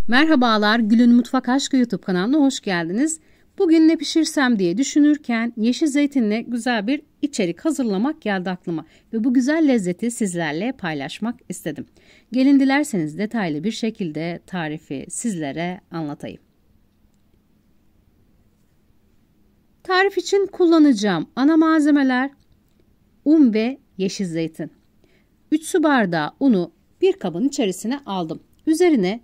Merhabalar, Gül'ün Mutfak Aşkı YouTube kanalına hoş geldiniz. Bugün ne pişirsem diye düşünürken yeşil zeytinle güzel bir içerik hazırlamak geldi aklıma ve bu güzel lezzeti sizlerle paylaşmak istedim. Gelin dilerseniz detaylı bir şekilde tarifi sizlere anlatayım. Tarif için kullanacağım ana malzemeler un ve yeşil zeytin. 3 su bardağı unu bir kabın içerisine aldım. Üzerine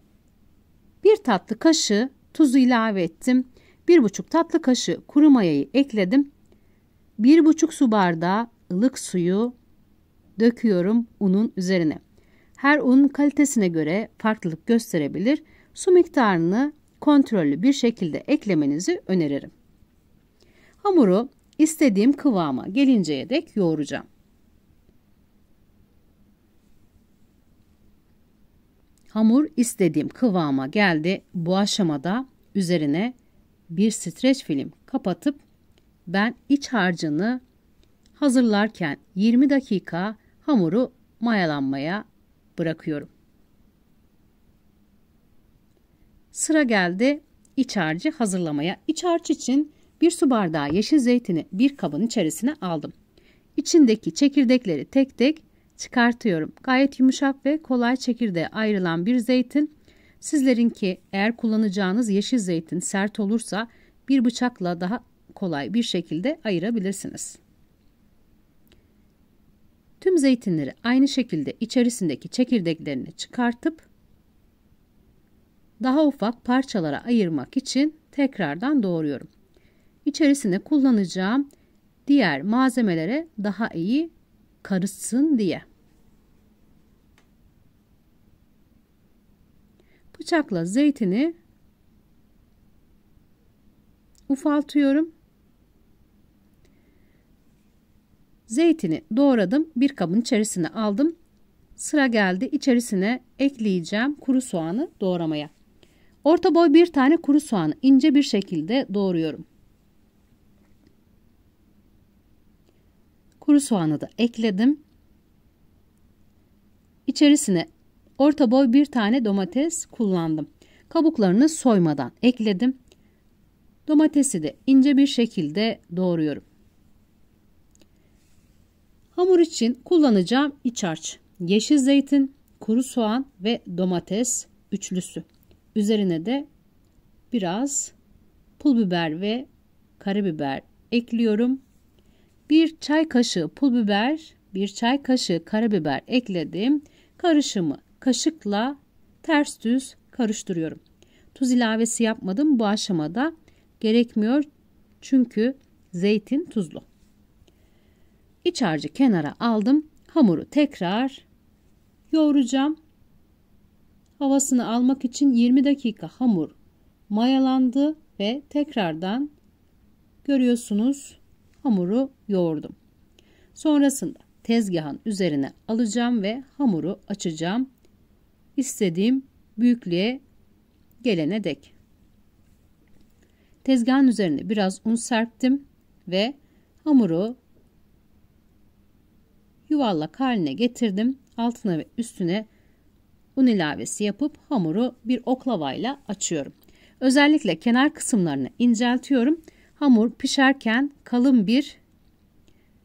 1 tatlı kaşığı tuzu ilave ettim. 1,5 tatlı kaşığı kuru mayayı ekledim. 1,5 su bardağı ılık suyu döküyorum unun üzerine. Her un kalitesine göre farklılık gösterebilir. Su miktarını kontrollü bir şekilde eklemenizi öneririm. Hamuru istediğim kıvama gelinceye dek yoğuracağım. Hamur istediğim kıvama geldi. Bu aşamada üzerine bir streç film kapatıp ben iç harcını hazırlarken 20 dakika hamuru mayalanmaya bırakıyorum. Sıra geldi iç harcı hazırlamaya. İç harç için 1 su bardağı yeşil zeytini bir kabın içerisine aldım. İçindeki çekirdekleri tek tek çıkartıyorum. Gayet yumuşak ve kolay çekirdeğe ayrılan bir zeytin. Sizlerinki eğer kullanacağınız yeşil zeytin sert olursa bir bıçakla daha kolay bir şekilde ayırabilirsiniz. Tüm zeytinleri aynı şekilde içerisindeki çekirdeklerini çıkartıp daha ufak parçalara ayırmak için tekrardan doğruyorum. İçerisine kullanacağım diğer malzemelere daha iyi karışsın diye. Bıçakla zeytini ufaltıyorum. Zeytini doğradım. Bir kabın içerisine aldım. Sıra geldi içerisine ekleyeceğim kuru soğanı doğramaya. Orta boy bir tane kuru soğanı ince bir şekilde doğruyorum. Kuru soğanı da ekledim. İçerisine orta boy bir tane domates kullandım. Kabuklarını soymadan ekledim. Domatesi de ince bir şekilde doğruyorum. Hamur için kullanacağım iç harç. Yeşil zeytin, kuru soğan ve domates üçlüsü. Üzerine de biraz pul biber ve karabiber ekliyorum. 1 çay kaşığı pul biber, 1 çay kaşığı karabiber ekledim. Karışımı kaşıkla ters düz karıştırıyorum. Tuz ilavesi yapmadım bu aşamada. Gerekmiyor çünkü zeytin tuzlu. İç harcı kenara aldım. Hamuru tekrar yoğuracağım. Havasını almak için 20 dakika hamur mayalandı ve tekrardan görüyorsunuz hamuru yoğurdum. Sonrasında tezgahın üzerine alacağım ve hamuru açacağım. İstediğim büyüklüğe gelene dek. Tezgahın üzerine biraz un serptim ve hamuru yuvarlak haline getirdim. Altına ve üstüne un ilavesi yapıp hamuru bir oklavayla açıyorum. Özellikle kenar kısımlarını inceltiyorum. Hamur pişerken kalın bir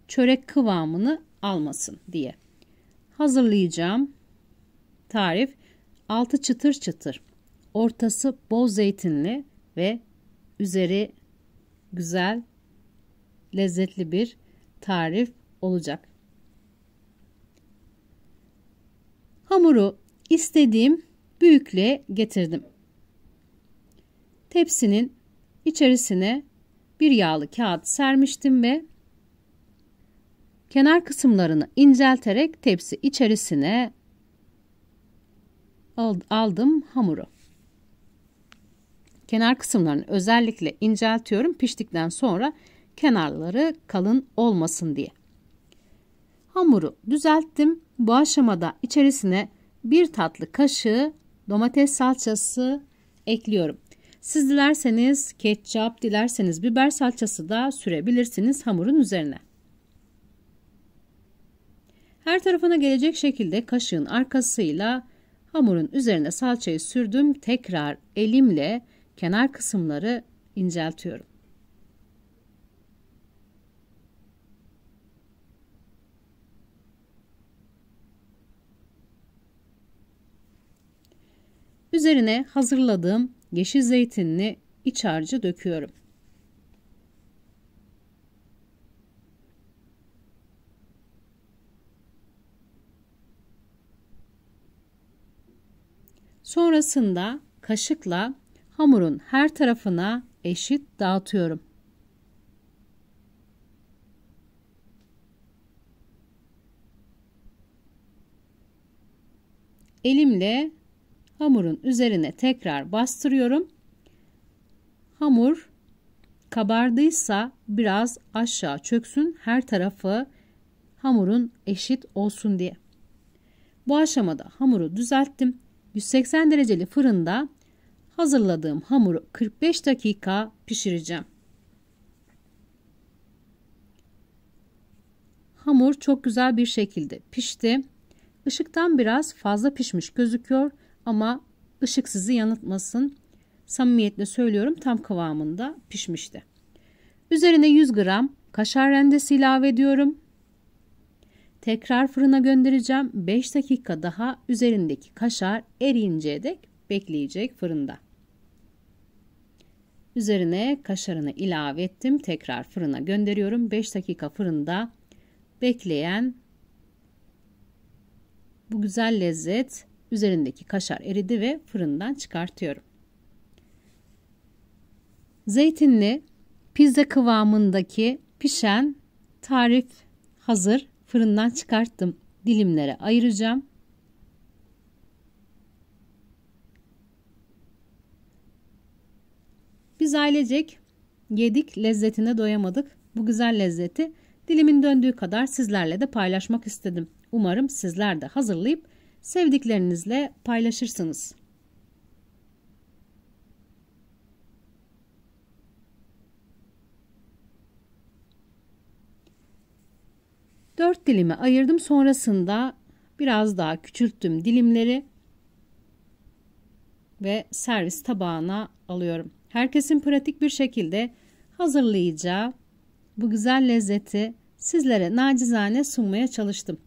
çörek kıvamını almasın diye. Hazırlayacağım tarif altı çıtır çıtır, ortası bol zeytinli ve üzeri güzel, lezzetli bir tarif olacak. Hamuru istediğim büyüklüğe getirdim. Tepsinin içerisine bir yağlı kağıt sermiştim ve kenar kısımlarını incelterek tepsi içerisine aldım hamuru. Kenar kısımlarını özellikle inceltiyorum piştikten sonra kenarları kalın olmasın diye. Hamuru düzelttim. Bu aşamada içerisine 1 tatlı kaşığı domates salçası ekliyorum. Siz dilerseniz ketçap, dilerseniz biber salçası da sürebilirsiniz hamurun üzerine. Her tarafına gelecek şekilde kaşığın arkasıyla Hamurun üzerine salçayı sürdüm. Tekrar elimle kenar kısımları inceltiyorum. Üzerine hazırladığım yeşil zeytinli iç harcı döküyorum. Sonrasında kaşıkla hamurun her tarafına eşit dağıtıyorum. Elimle hamurun üzerine tekrar bastırıyorum. Hamur kabardıysa biraz aşağı çöksün, her tarafı hamurun eşit olsun diye. Bu aşamada hamuru düzelttim. 180 dereceli fırında hazırladığım hamuru 45 dakika pişireceğim. Hamur çok güzel bir şekilde pişti. Işıktan biraz fazla pişmiş gözüküyor ama ışık sizi yanıltmasın. Samimiyetle söylüyorum, tam kıvamında pişmişti. Üzerine 100 gram kaşar rendesi ilave ediyorum. Tekrar fırına göndereceğim. 5 dakika daha üzerindeki kaşar eriyinceye dek bekleyecek fırında. Üzerine kaşarını ilave ettim. Tekrar fırına gönderiyorum. 5 dakika fırında bekleyen bu güzel lezzet, üzerindeki kaşar eridi ve fırından çıkartıyorum. Zeytinli pizza kıvamındaki pişen tarif hazır. Fırından çıkarttım. Dilimlere ayıracağım. Biz ailecek yedik, lezzetine doyamadık. Bu güzel lezzeti dilimin döndüğü kadar sizlerle de paylaşmak istedim. Umarım sizler de hazırlayıp sevdiklerinizle paylaşırsınız. Dört dilime ayırdım. Sonrasında biraz daha küçülttüm dilimleri ve servis tabağına alıyorum. Herkesin pratik bir şekilde hazırlayacağı bu güzel lezzeti sizlere nacizane sunmaya çalıştım.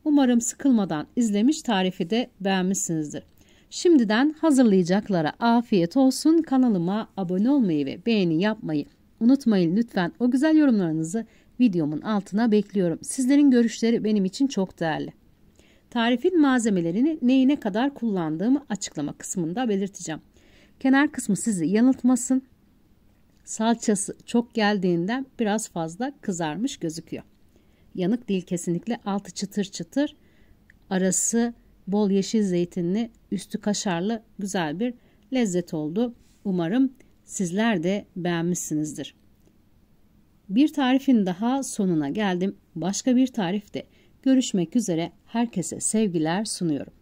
Umarım sıkılmadan izlemiş, tarifi de beğenmişsinizdir. Şimdiden hazırlayacaklara afiyet olsun. Kanalıma abone olmayı ve beğeni yapmayı unutmayın lütfen. O güzel yorumlarınızı videomun altına bekliyorum. Sizlerin görüşleri benim için çok değerli. Tarifin malzemelerini neyi ne kadar kullandığımı açıklama kısmında belirteceğim. Kenar kısmı sizi yanıltmasın. Salçası çok geldiğinden biraz fazla kızarmış gözüküyor. Yanık değil kesinlikle, altı çıtır çıtır, arası bol yeşil zeytinli, üstü kaşarlı güzel bir lezzet oldu. Umarım sizler de beğenmişsinizdir. Bir tarifin daha sonuna geldim. Başka bir tarifte görüşmek üzere. Herkese sevgiler sunuyorum.